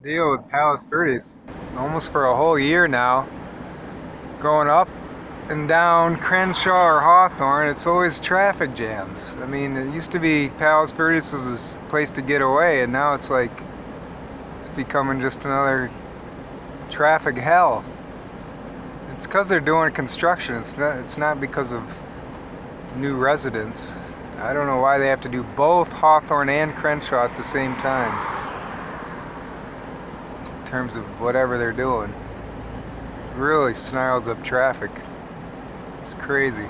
Deal with Palos Verdes almost for a whole year now. Going up and down Crenshaw or Hawthorne, it's always traffic jams. I mean, it used to be Palos Verdes was a place to get away, and now it's like it's becoming just another traffic hell. It's because they're doing construction. It's not because of new residents. I don't know why they have to do both Hawthorne and Crenshaw at the same time. In terms of whatever they're doing. Really snarls up traffic. It's crazy.